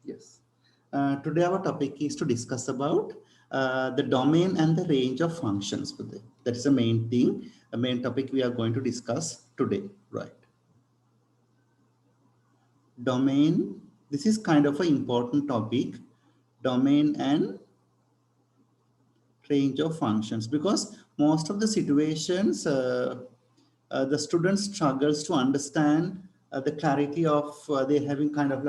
Yes. Today our topic is to discuss about the domain and the range of functions. That is the main thing, the main topic we are going to discuss today, right? Domain, this is kind of an important topic, domain and range of functions, because most of the situations the student struggles to understand the clarity of they having kind of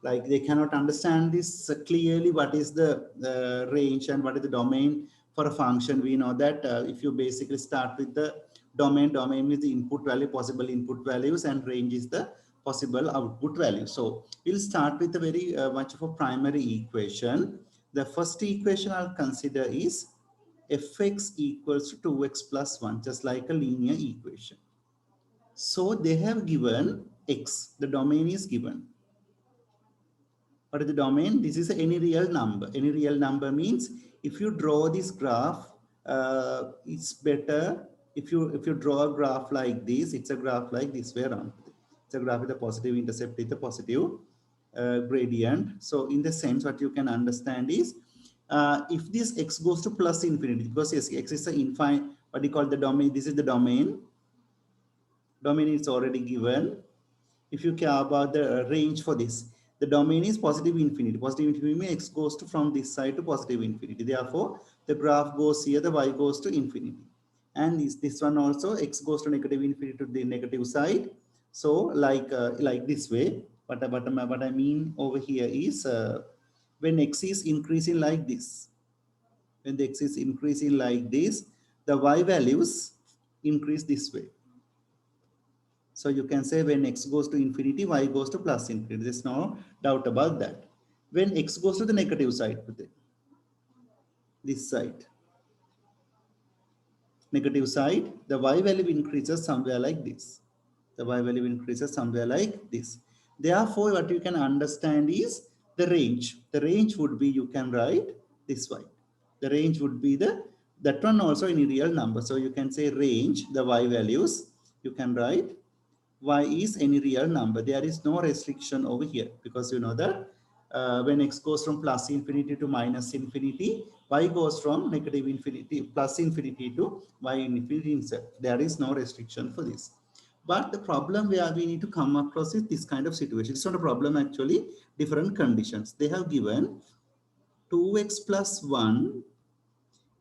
like they cannot understand this clearly, what is the range and what is the domain for a function. We know that if you basically start with the domain is the input value, possible input values, and range is the possible output value. So we'll start with a very much of a primary equation. The first equation I'll consider is fx equals to 2x plus 1, just like a linear equation. So they have given x, the domain is given. What is the domain? This is any real number. Any real number means if you draw this graph, it's better if you draw a graph like this. It's a graph like this way around. It's a graph with a positive intercept with a positive gradient. So in the sense, what you can understand is if this x goes to plus infinity, because yes, x is the infinite, what you call the domain. This is the domain. Domain is already given. If you care about the range for this, the domain is positive infinity. Positive infinity means x goes to from this side to positive infinity. Therefore, the graph goes here, the y goes to infinity. And this one also, x goes to negative infinity to the negative side. So like this way. What I mean over here is when x is increasing like this, when the x is increasing like this, the y values increase this way. So you can say when x goes to infinity, y goes to plus infinity. There's no doubt about that. When x goes to the negative side, this side, negative side, the y value increases somewhere like this. The y value increases somewhere like this. Therefore, what you can understand is the range. The range would be, you can write this way. The range would be that one also in a real number. So you can say range, the y values, you can write y is any real number. There is no restriction over here, because you know that when x goes from plus infinity to minus infinity, y goes from negative infinity, plus infinity to y infinity itself. There is no restriction for this. But the problem where we need to come across is this kind of situation. It's not a problem actually, different conditions. They have given 2x plus 1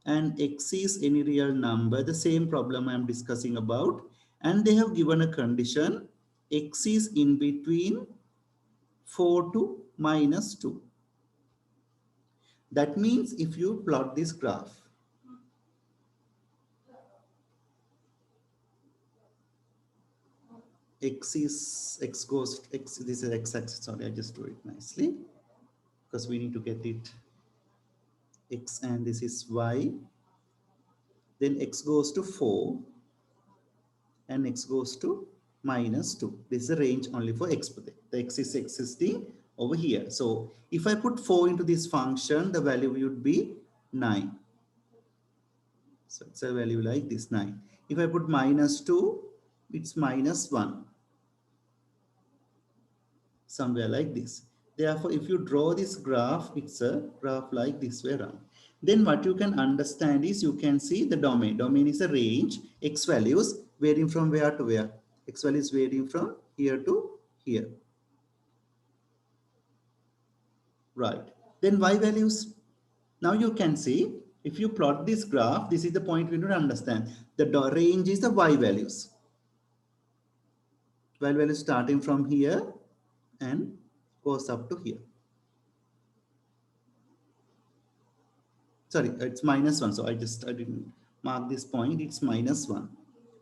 and x is any real number, the same problem I am discussing about, and they have given a condition x is in between 4 to minus 2. That means if you plot this graph, x goes x, this is x axis. Sorry, I just do it nicely because we need to get it x, and this is y. Then x goes to 4 and x goes to minus 2. This is the range only for x. The x is existing over here. So if I put 4 into this function, the value would be 9. So it's a value like this, 9. If I put minus 2, it's minus 1. Somewhere like this. Therefore, if you draw this graph, it's a graph like this way around. Then what you can understand is you can see the domain. Domain is a range, x values varying from where to where. X values varying from here to here. Right. Then y values. Now you can see, if you plot this graph, this is the point we need to understand. The range is the y values. Y values starting from here and goes up to here. Sorry, it's minus 1. So I didn't mark this point. It's minus 1.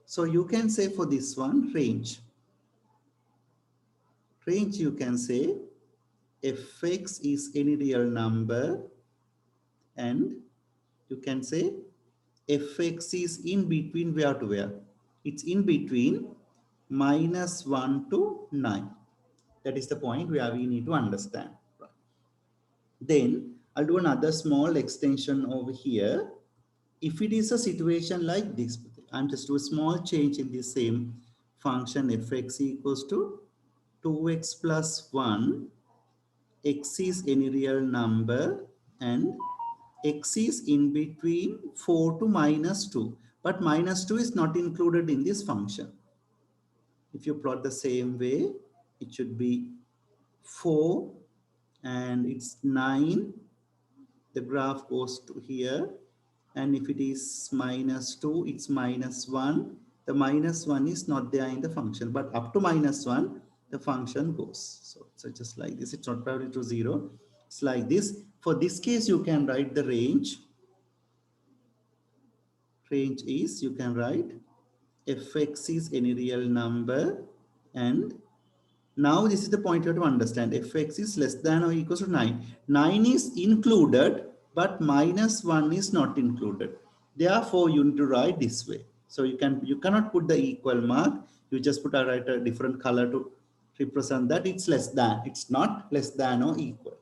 So you can say for this one, range. Range, you can say fx is any real number, and you can say fx is in between where to where. It's in between minus 1 to 9. That is the point where we need to understand. Then I'll do another small extension over here. If it is a situation like this, I'm just do a small change in the same function fx equals to 2x plus 1 x is any real number and x is in between 4 to minus 2. But minus 2 is not included in this function. If you plot the same way, it should be 4 and it's 9. The graph goes to here. And if it is minus 2, it's minus 1. The minus 1 is not there in the function, but up to minus 1, the function goes. So just like this, it's not parallel to 0. It's like this. For this case, you can write the range. Range is, you can write fx is any real number, and now this is the point you have to understand. Fx is less than or equals to 9. 9 is included, but minus 1 is not included. Therefore, you need to write this way. So you cannot put the equal mark. You just write a different color to represent that it's less than. It's not less than or equal.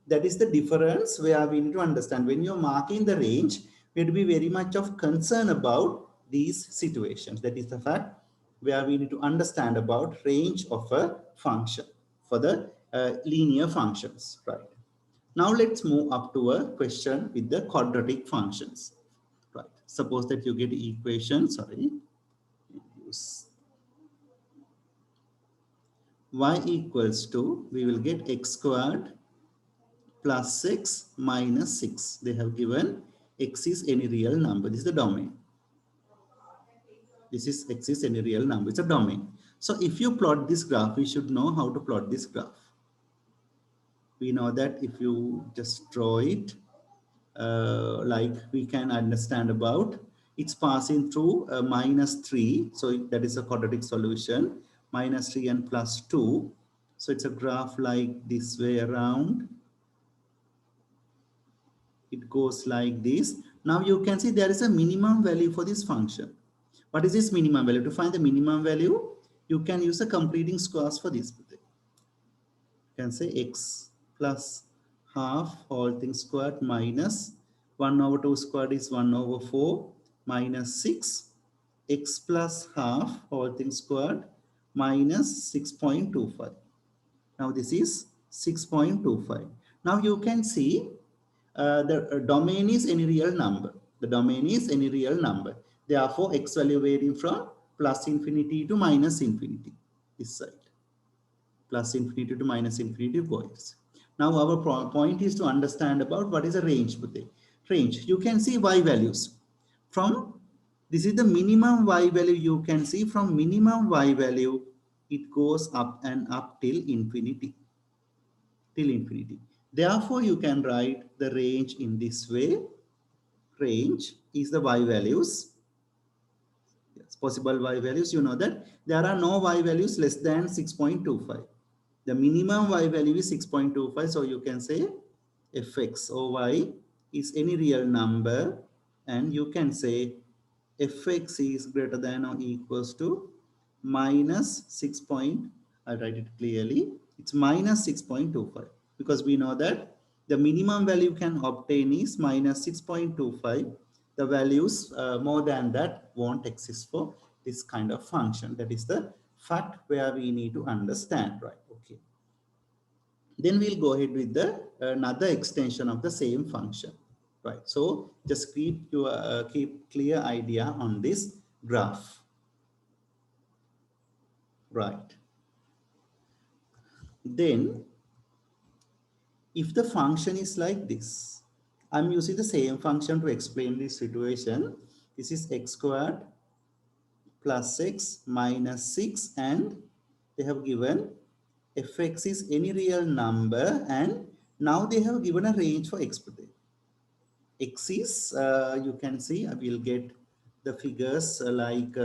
That is the difference where we need to understand. When you're marking the range, we have to be very much of concern about these situations. That is the fact where we need to understand about range of a function for the linear functions, right? Now let's move up to a question with the quadratic functions, right? Suppose that you get equation, use y equals to, we will get x squared plus 6 minus 6. They have given x is any real number. This is the domain. This is x is any real number. It's a domain. So if you plot this graph, we should know how to plot this graph. We know that if you just draw it, like we can understand about, it's passing through minus 3. So that is a quadratic solution. Minus 3 and plus 2. So it's a graph like this way around. It goes like this. Now you can see there is a minimum value for this function. What is this minimum value? To find the minimum value, you can use a completing squares for this. You can say x plus half whole thing squared minus 1 over 2 squared is 1 over 4 minus 6 x plus half whole thing squared minus 6.25. Now this is 6.25. Now you can see the domain is any real number. The domain is any real number. Therefore, x value varying from plus infinity to minus infinity. This side. Plus infinity to minus infinity boys. Now our point is to understand about what is a range. Range. You can see y values. From this is the minimum y value you can see. From minimum y value, it goes up and up till infinity. Till infinity. Therefore, you can write the range in this way. Range is the y values. Yes, possible y values. You know that there are no y values less than 6.25. The minimum y value is 6.25. So you can say fx or y is any real number, and you can say fx is greater than or equals to minus 6. I'll write it clearly. It's minus 6.25 because we know that the minimum value you can obtain is minus 6.25. The values more than that won't exist for this kind of function. That is the fact where we need to understand, right? Okay. Then we'll go ahead with the another extension of the same function, right? So just keep clear idea on this graph, right? Then if the function is like this, I'm using the same function to explain this situation. This is x squared plus 6 minus 6, and they have given fx is any real number, and now they have given a range for x. X is, you can see, I will get the figures like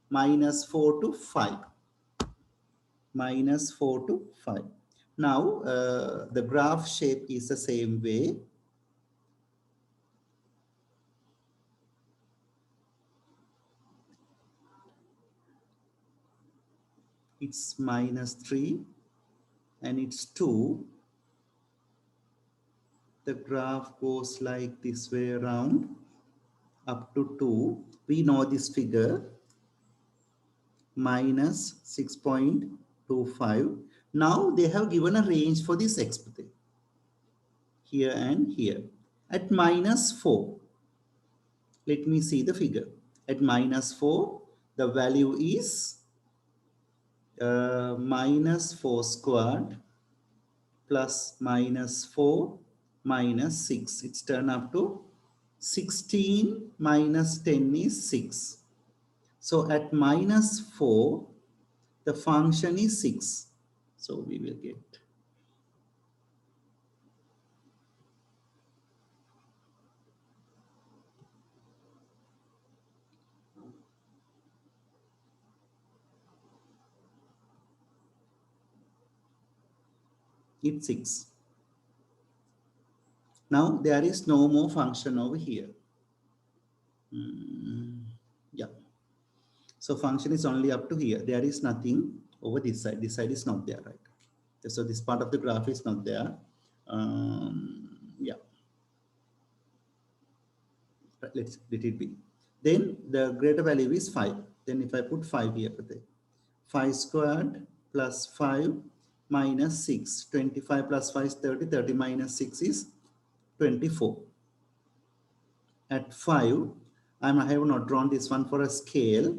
minus 4 to 5. Minus 4 to 5. Now, the graph shape is the same way. It's minus 3 and it's 2. The graph goes like this way around up to 2. We know this figure minus 6.25. Now they have given a range for this x here and here. At minus 4, let me see the figure. At minus 4, the value is minus 4 squared plus minus 4 minus 6. It's turned up to 16 minus 10 is 6. So at minus 4, the function is 6. So we will get it 6. Now there is no more function over here. Yeah. So function is only up to here. There is nothing over this side. This side is not there, right? So this part of the graph is not there. Yeah. Let it be. Then the greater value is 5. Then if I put 5 here, 5 squared plus 5 minus 6. 25 plus 5 is 30. 30 minus 6 is 24. At 5, I have not drawn this one for a scale.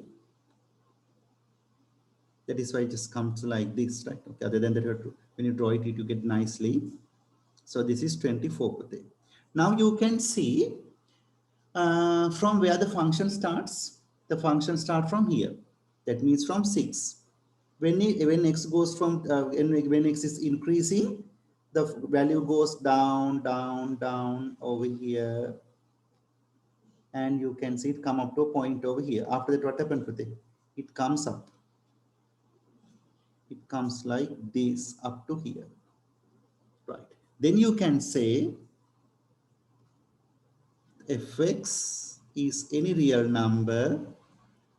That is why it just comes like this, right? Okay. Other than that, when you draw it, you get nicely. So this is 24. Now you can see from where the function starts. The function starts from here. That means from 6. When x goes from when x is increasing, the value goes down, down, down over here, and you can see it come up to a point over here. After that, what happens with it? It comes up. It comes like this up to here, right? Then you can say fx is any real number,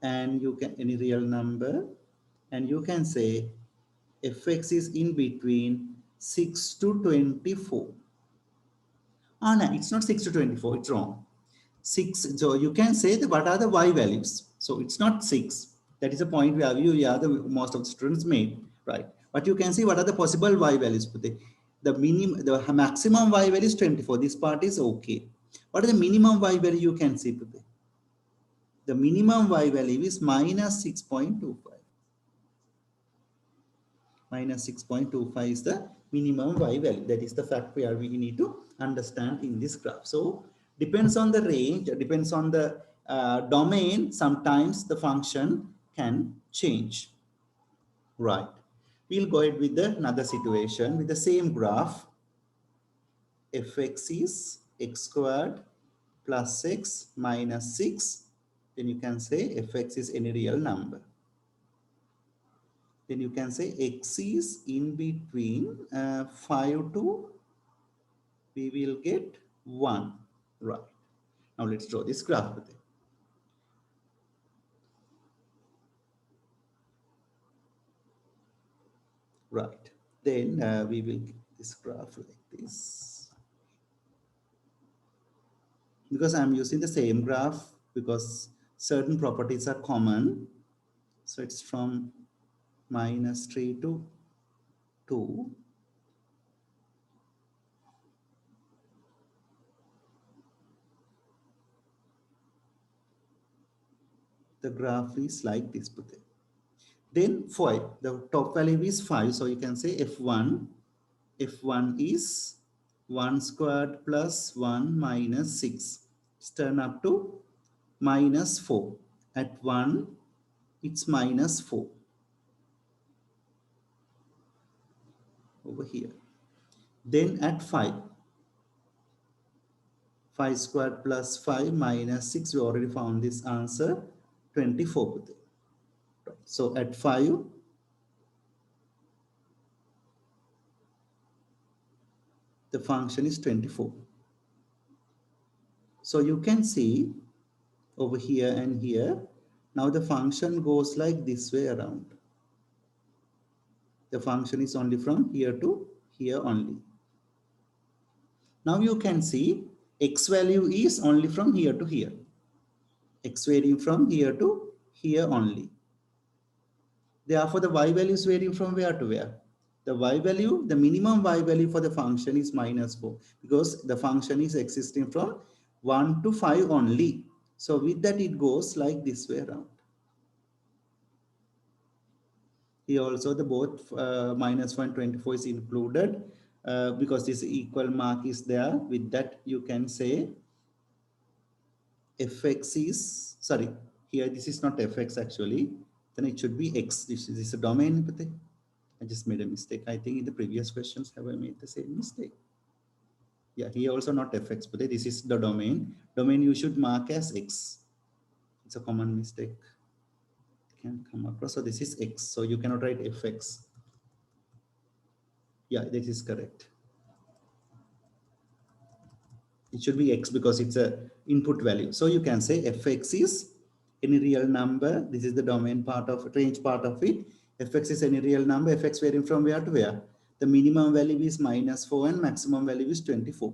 and you can any real number, and you can say fx is in between 6 to 24. Ah, no, it's not 6 to 24, it's wrong. 6, so you can say that what are the y values? So it's not 6. That is a point value, yeah, the most of the students made, right? But you can see what are the possible y values. The maximum y value is 24. This part is okay. What is the minimum y value you can see? The minimum y value is minus 6.25. Minus 6.25 is the minimum y value. That is the fact where we need to understand in this graph. So depends on the range, depends on the domain, sometimes the function can change. Right. We'll go ahead with another situation with the same graph. Fx is x squared plus x minus 6. Then you can say fx is any real number. Then you can say x is in between 5 to, we will get 1. Right. Now let's draw this graph with it. Right. Then we will get this graph like this. Because I'm using the same graph because certain properties are common. So it's from minus 3 to 2. The graph is like this. Then 5, the top value is 5. So you can say F1 is 1 squared plus 1 minus 6. It's turned up to minus 4. At 1, it's minus 4. Over here. Then at 5 squared plus 5 minus 6, we already found this answer, 24. So at 5, the function is 24. So you can see over here and here, now the function goes like this way around. The function is only from here to here only. Now you can see x value is only from here to here. X varying from here to here only. Therefore, the y value is varying from where to where? The y value, the minimum y value for the function is minus 4 because the function is existing from 1 to 5 only. So with that, it goes like this way around. Here also the both minus 124 is included because this equal mark is there. With that, you can say fx is, sorry, here this is not fx actually, then it should be x. This is a domain. I just made a mistake. I think in the previous questions have I made the same mistake? Yeah, here also not fx, but this is the domain. Domain you should mark as x. It's a common mistake. Can come across. So this is x. So you cannot write fx. Yeah, this is correct. It should be x because it's a input value. So you can say fx is any real number. This is the domain part of range part of it. Fx is any real number. Fx varying from where to where? The minimum value is minus 4 and maximum value is 24.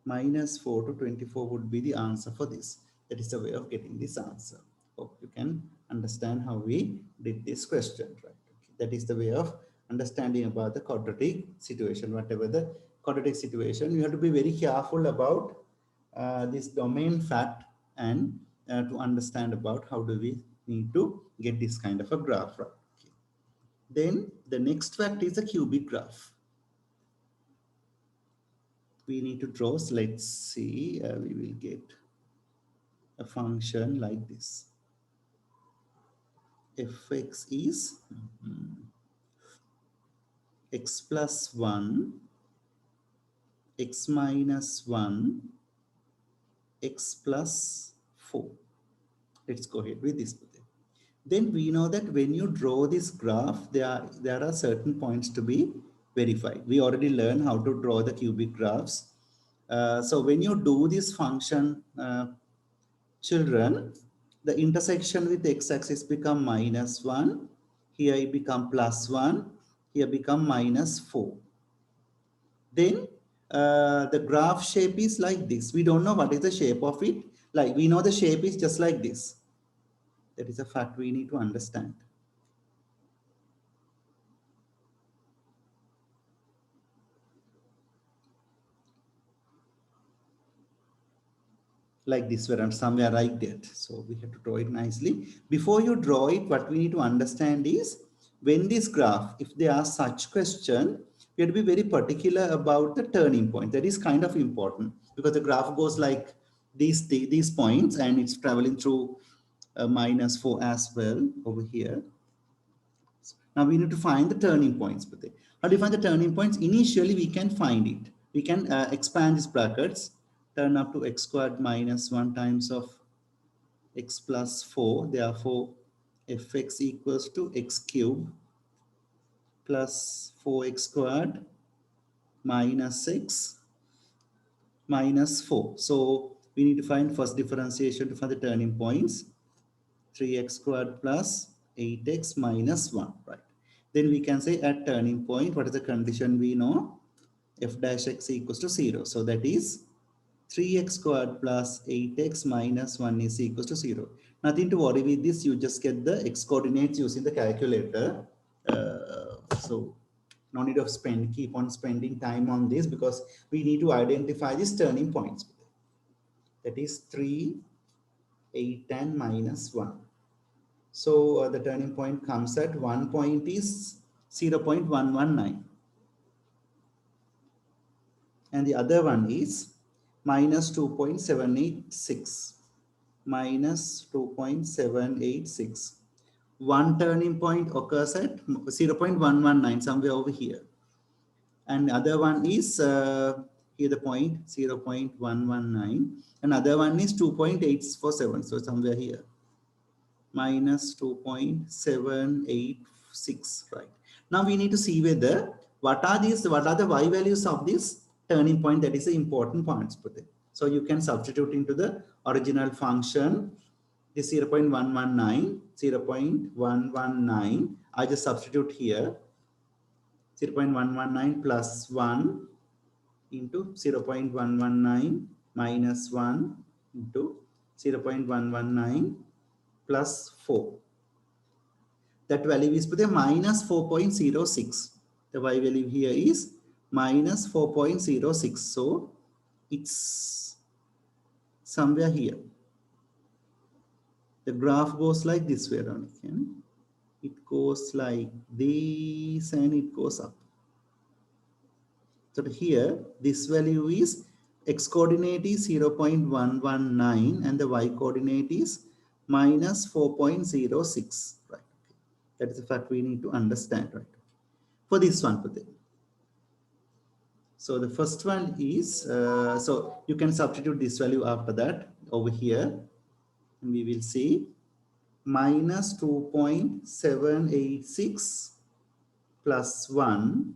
Minus 4 to 24 would be the answer for this. That is the way of getting this answer. Hope you can understand how we did this question, right? Okay. That is the way of understanding about the quadratic situation. Whatever the quadratic situation, you have to be very careful about this domain fact and to understand about how do we need to get this kind of a graph, right? Okay. Then the next fact is a cubic graph. We need to draw, so let's see, we will get a function like this. Fx is x plus 1, x minus 1, x plus 4. Let's go ahead with this. Then we know that when you draw this graph, there are certain points to be verified. We already learned how to draw the cubic graphs. So when you do this function, children, the intersection with x-axis become minus 1. Here it become plus 1. Here become minus 4. Then the graph shape is like this. We don't know what is the shape of it. Like we know the shape is just like this. That is a fact we need to understand. Like this where somewhere like that. So we have to draw it nicely. Before you draw it, what we need to understand is when this graph, if they ask such question, we have to be very particular about the turning point. That is kind of important because the graph goes like these points and it's traveling through minus 4 as well over here. Now we need to find the turning points. How do you find the turning points? Initially, we can find it. We can expand these brackets, turn up to x squared minus 1 times of x plus 4. Therefore, fx equals to x cubed plus 4x squared minus 6 minus 4. So we need to find first differentiation to find the turning points. 3x squared plus 8x minus 1, right? Then we can say at turning point, what is the condition we know? F dash x equals to 0. So that is 3x squared plus 8x minus 1 is equals to 0. Nothing to worry with this. You just get the x coordinates using the calculator. So no need of keep on spending time on this because we need to identify these turning points. That is 3, 8 and minus 1. So the turning point comes at one point is 0.119 and the other one is minus 2.786 minus 2.786. One turning point occurs at 0.119 somewhere over here and the other one is here the point 0.119. Another one is 2.847, so somewhere here minus 2.786, right? Now we need to see whether what are the y values of this turning point. That is the important points. So you can substitute into the original function this 0.119, 0.119. I just substitute here 0.119 plus 1 into 0.119 minus 1 into 0.119 plus 4. That value is put there minus 4.06. The y value here is minus 4.06. So it's somewhere here. The graph goes like this way around. Okay? It goes like this and it goes up. So here, this value is x coordinate is 0.119 and the y coordinate is minus 4.06. Right. That is the fact we need to understand, right? For this one, Pute. So the first one is, so you can substitute this value after that over here. And we will see minus 2.786 plus 1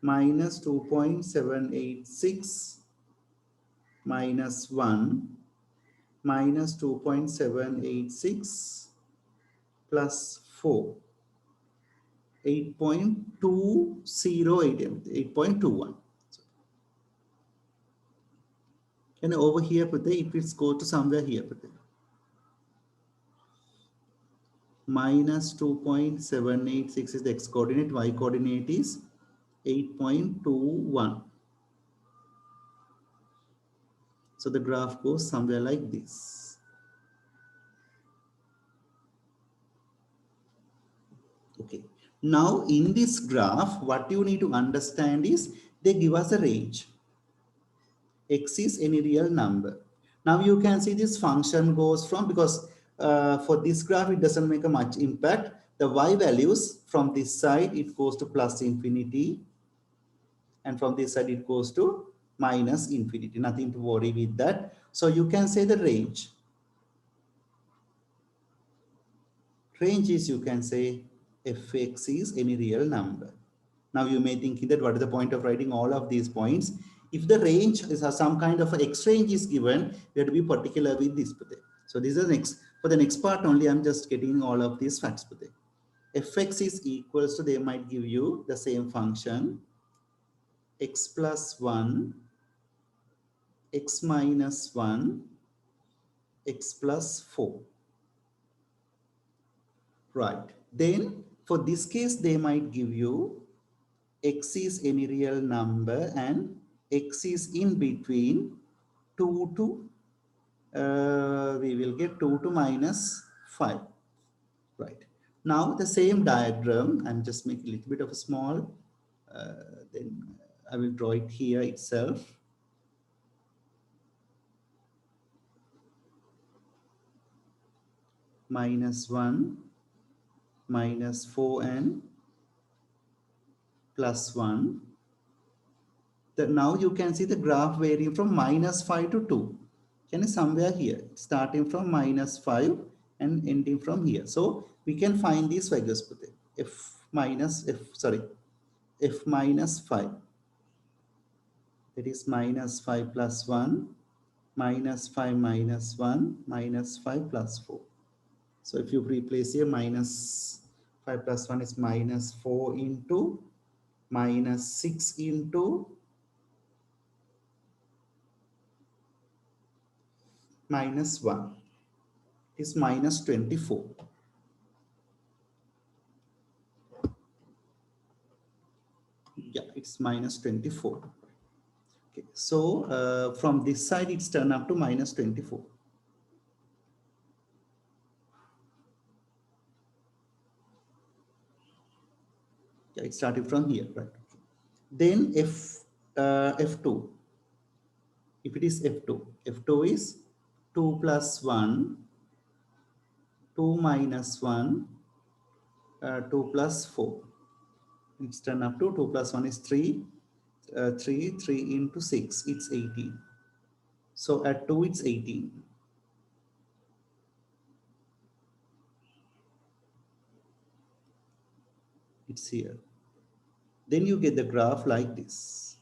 minus 2.786 minus 1 minus 2.786 plus 4, 8.208, 8.21. And over here, if it's go to somewhere here, minus 2.786 is the x coordinate, y coordinate is 8.21. So the graph goes somewhere like this. Okay. Now in this graph, what you need to understand is they give us a range. X is any real number. Now you can see this function goes from, because for this graph, it doesn't make a much impact. The y values from this side, it goes to plus infinity. And from this side, it goes to minus infinity. Nothing to worry with that. So you can say the range. Range is, you can say, fx is any real number. Now you may think that what is the point of writing all of these points? If the range is some kind of X range is given, we have to be particular with this. So this is next, for the next part only, I'm just getting all of these facts. Fx is equals to, they might give you the same function, x plus 1, x minus 1, x plus 4. Right. Then for this case, they might give you x is any real number and x is in between 2 to, we will get 2 to minus 5. Right. Now the same diagram, I'm just making a little bit of a small, then I will draw it here itself. Minus 1, minus 4 and plus 1. Now you can see the graph varying from minus 5 to 2. Can you somewhere here, starting from minus 5 and ending from here. So we can find these values, f minus 5. That is minus 5 plus 1, minus 5 minus 1, minus 5 plus 4. So if you replace here, minus 5 plus 1 is minus 4 into minus 6 into minus 1 is minus 24. Yeah, it's minus 24. Okay, so from this side, it's turned up to minus 24. Yeah, it started from here, right? Then F2. If it is F2 is 2 plus 1, 2 minus 1, 2 plus 4. It's turned up to 2 plus 1 is 3. 3 into 6, it's 18. So at 2, it's 18. It's here. Then you get the graph like this.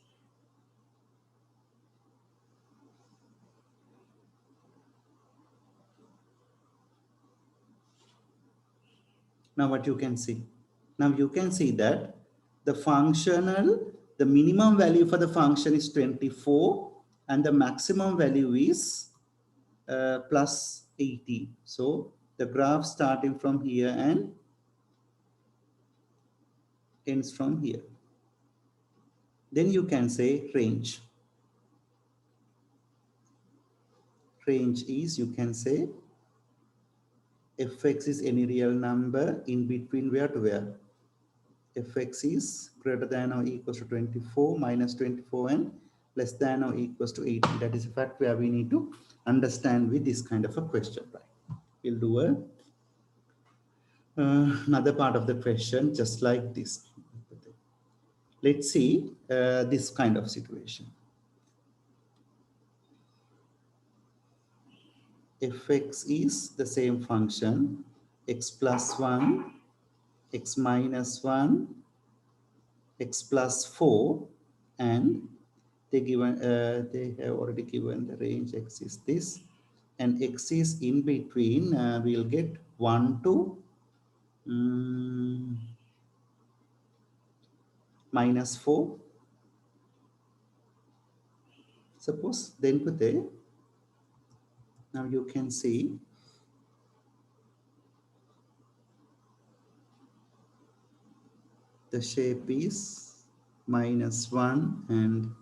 Now what you can see? Now you can see that the minimum value for the function is 24 and the maximum value is plus 18. So the graph starting from here and ends from here. Then you can say range. Range is, you can say, fx is any real number in between where to where? Fx is greater than or equals to 24 minus 24 and less than or equals to 18. That is a fact where we need to understand with this kind of a question, right? We'll do another part of the question just like this. Let's see this kind of situation. Fx is the same function, x plus 1, x minus 1, x plus 4, and they have already given the range. X is this, and x is in between. We'll get 1 to minus 4. Suppose then put there. Now you can see the shape is minus 1 and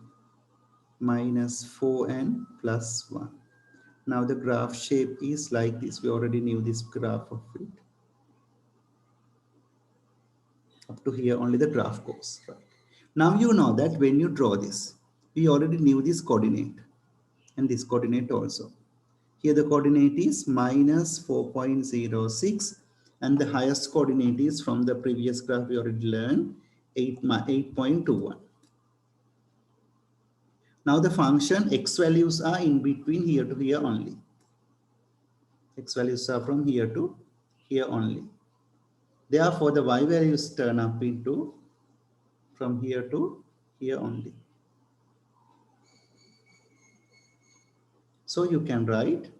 minus 4 and plus 1. Now the graph shape is like this. We already knew this graph of it. Up to here only the graph goes. Right. Now you know that when you draw this, we already knew this coordinate and this coordinate also. Here the coordinate is minus 4.06 and the highest coordinate is from the previous graph we already learned 8.21. Now the function x values are in between here to here only. X values are from here to here only. Therefore, the y values turn up into from here to here only. So you can write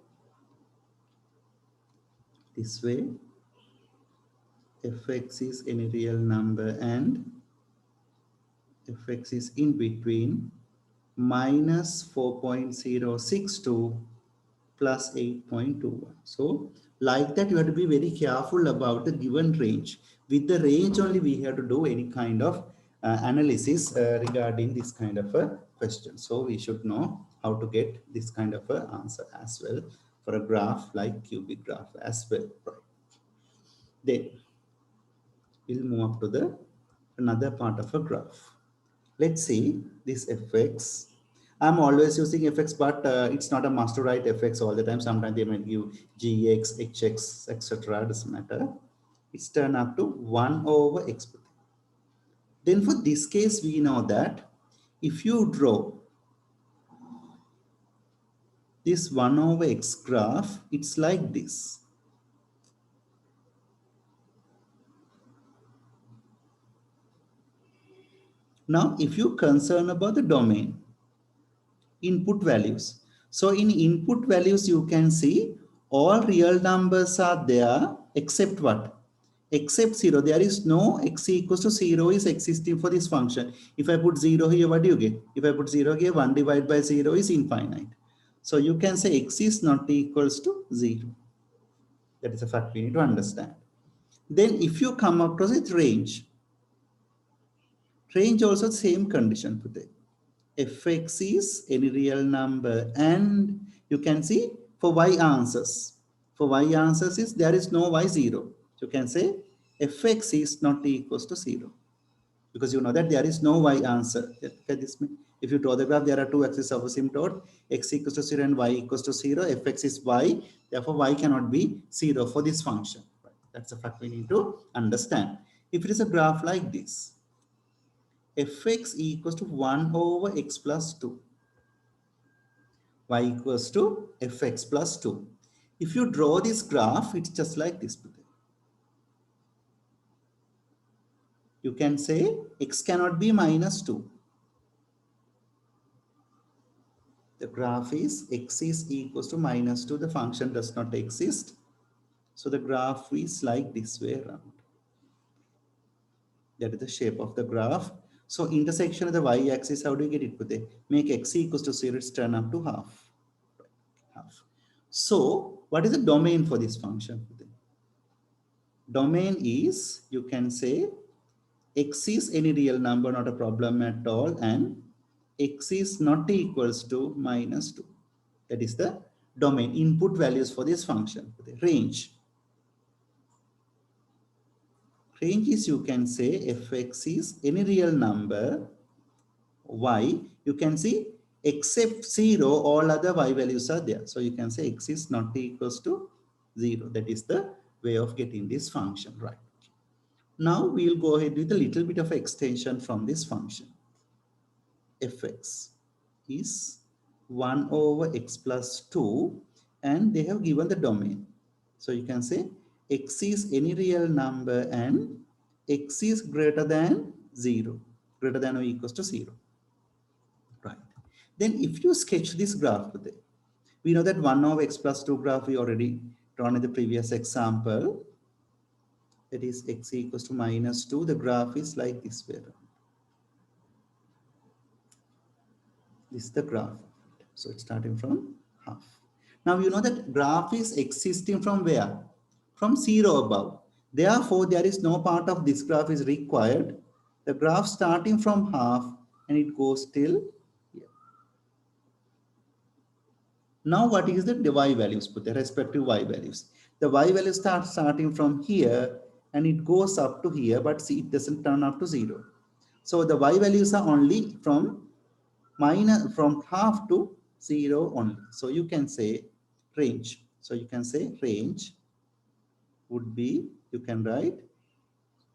this way. Fx is any real number and Fx is in between minus 4.062 plus 8.21. So like that, you have to be very careful about the given range. With the range only, we have to do any kind of analysis regarding this kind of a question. So we should know how to get this kind of a answer as well for a graph like cubic graph as well. Right. Then we'll move up to the another part of a graph. Let's see this fx. I'm always using fx, but it's not a must to write fx all the time. Sometimes they might give gx, hx, etc. Doesn't matter. It's turned up to 1 over x. Then for this case, we know that if you draw this 1 over x graph, it's like this. Now, if you're concerned about the domain, input values. So in input values, you can see all real numbers are there except what? Except 0. There is no x equals to 0 is existing for this function. If I put 0 here, what do you get? If I put 0 here, 1 divided by 0 is infinite. So you can say x is not equals to 0. That is a fact we need to understand. Then if you come across with range also same condition today. Fx is any real number and you can see for y answers. For y answers is there is no y0. You can say fx is not equals to 0 because you know that there is no y answer. If you draw the graph, there are two axes of asymptote, x equals to 0 and y equals to 0. Fx is y, therefore y cannot be 0 for this function. That's a fact we need to understand. If it is a graph like this, fx equals to 1 over x plus 2. Y equals to fx plus 2. If you draw this graph, it's just like this. You can say x cannot be minus 2. The graph is x is equals to minus 2. The function does not exist. So the graph is like this way around. That is the shape of the graph. So intersection of the y-axis, how do you get it? Make x equals to 0, it's turn up to half. Half. So what is the domain for this function? Domain is, you can say, X is any real number, not a problem at all, and X is not equals to minus 2. That is the domain input values for this function. The range. Range is, you can say, fx is any real number y. You can see except 0, all other y values are there. So you can say x is not equals to 0. That is the way of getting this function, right? Now we'll go ahead with a little bit of extension from this function. Fx is 1 over x plus 2, and they have given the domain. So you can say x is any real number and x is greater than 0, greater than or equals to 0. Right. Then if you sketch this graph with it, we know that 1 over x plus 2 graph we already drawn in the previous example. That is x equals to minus 2. The graph is like this way. This is the graph. So it's starting from half. Now you know that graph is existing from where? From 0 above. Therefore, there is no part of this graph is required. The graph starting from half and it goes till here. Now what is the y values? Put the respective y values. The y value starts starting from here and it goes up to here, but see, it doesn't turn up to 0. So the y values are only from minus from half to 0 only. So you can say range. So you can say range would be, you can write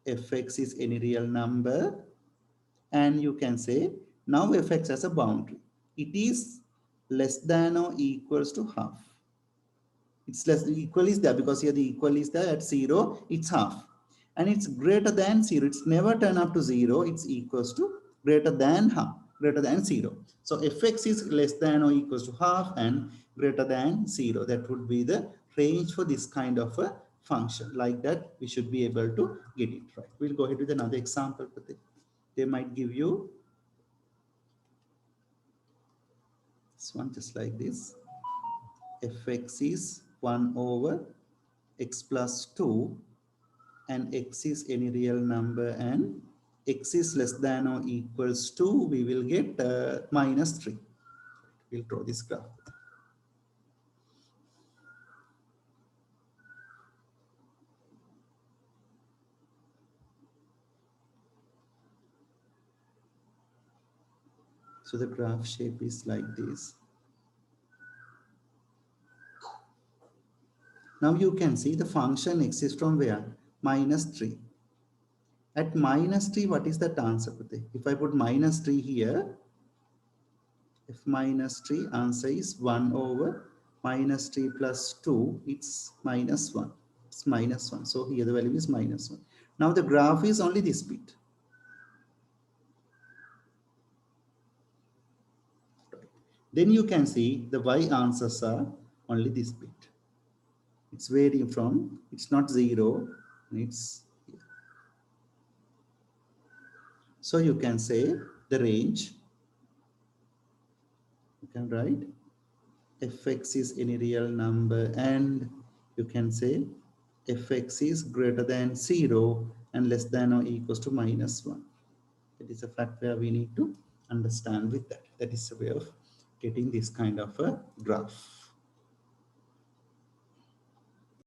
fx is any real number, and you can say now fx as a boundary. It is less than or equals to half. It's less, equal is there because here the equal is there at 0, it's half. And it's greater than 0. It's never turn up to 0. It's equals to greater than half, greater than 0. So fx is less than or equals to half and greater than 0. That would be the range for this kind of a function. Like that, we should be able to get it right. We'll go ahead with another example. They might give you this one just like this. Fx is 1 over x plus 2, and x is any real number and x is less than or equals to, we will get minus 3. We'll draw this graph. So the graph shape is like this. Now you can see the function exists from where? Minus 3. At minus 3, what is that answer? If I put minus 3 here, if minus 3, answer is 1 over minus 3 plus 2, it's minus 1. It's minus 1. So here the value is minus 1. Now the graph is only this bit. Right. Then you can see the y answers are only this bit. It's varying from, it's not 0, it's here. So you can say the range, you can write fx is any real number, and you can say fx is greater than 0 and less than or equals to minus 1. That is a fact where we need to understand with that. That is a way of getting this kind of a graph.